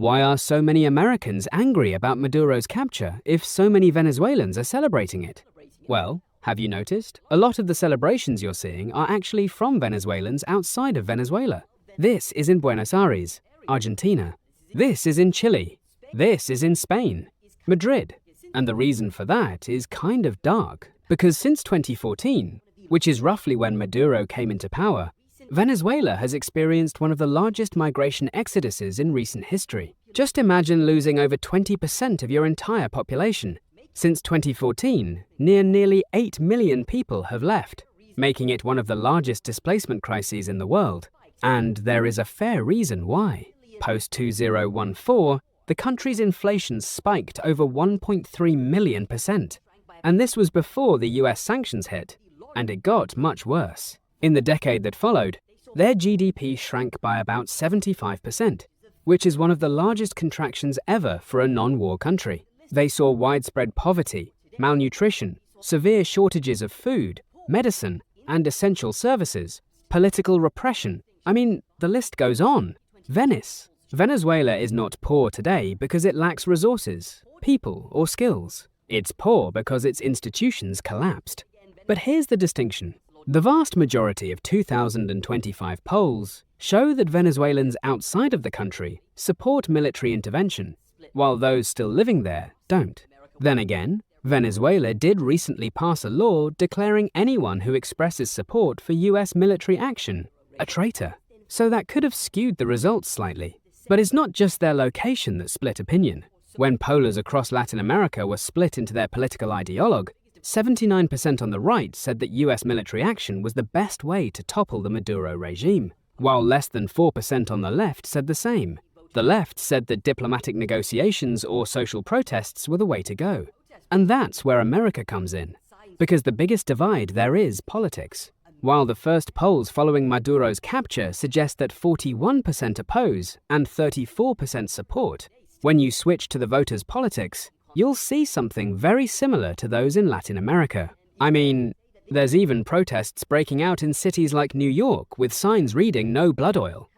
Why are so many Americans angry about Maduro's capture if so many Venezuelans are celebrating it? Well, have you noticed? A lot of the celebrations you're seeing are actually from Venezuelans outside of Venezuela. This is in Buenos Aires, Argentina. This is in Chile. This is in Spain, Madrid. And the reason for that is kind of dark, because since 2014, which is roughly when Maduro came into power, Venezuela has experienced one of the largest migration exoduses in recent history. Just imagine losing over 20% of your entire population. Since 2014, nearly 8 million people have left, making it one of the largest displacement crises in the world. And there is a fair reason why. Post-2014, the country's inflation spiked over 1.3 million%. And this was before the US sanctions hit, and it got much worse. In the decade that followed, their GDP shrank by about 75%, which is one of the largest contractions ever for a non-war country. They saw widespread poverty, malnutrition, severe shortages of food, medicine, and essential services, political repression. I mean, the list goes on. Venezuela is not poor today because it lacks resources, people, or skills. It's poor because its institutions collapsed. But here's the distinction. The vast majority of 2025 polls show that Venezuelans outside of the country support military intervention, while those still living there don't. Then again, Venezuela did recently pass a law declaring anyone who expresses support for US military action a traitor. So that could have skewed the results slightly. But it's not just their location that split opinion. When pollers across Latin America were split into their political ideologue, 79% on the right said that US military action was the best way to topple the Maduro regime, while less than 4% on the left said the same. The left said that diplomatic negotiations or social protests were the way to go. And that's where America comes in, because the biggest divide there is politics. While the first polls following Maduro's capture suggest that 41% oppose and 34% support, when you switch to the voters' politics, you'll see something very similar to those in Latin America. I mean, there's even protests breaking out in cities like New York with signs reading "No blood oil."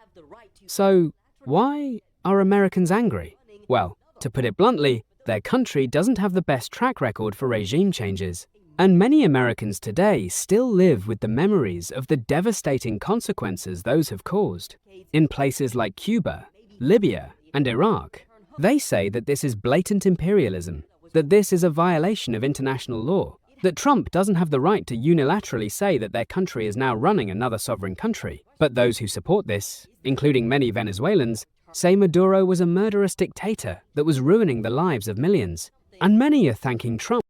So, why are Americans angry? Well, to put it bluntly, their country doesn't have the best track record for regime changes. And many Americans today still live with the memories of the devastating consequences those have caused. In places like Cuba, Libya, and Iraq, they say that this is blatant imperialism, that this is a violation of international law, that Trump doesn't have the right to unilaterally say that their country is now running another sovereign country. But those who support this, including many Venezuelans, say Maduro was a murderous dictator that was ruining the lives of millions. And many are thanking Trump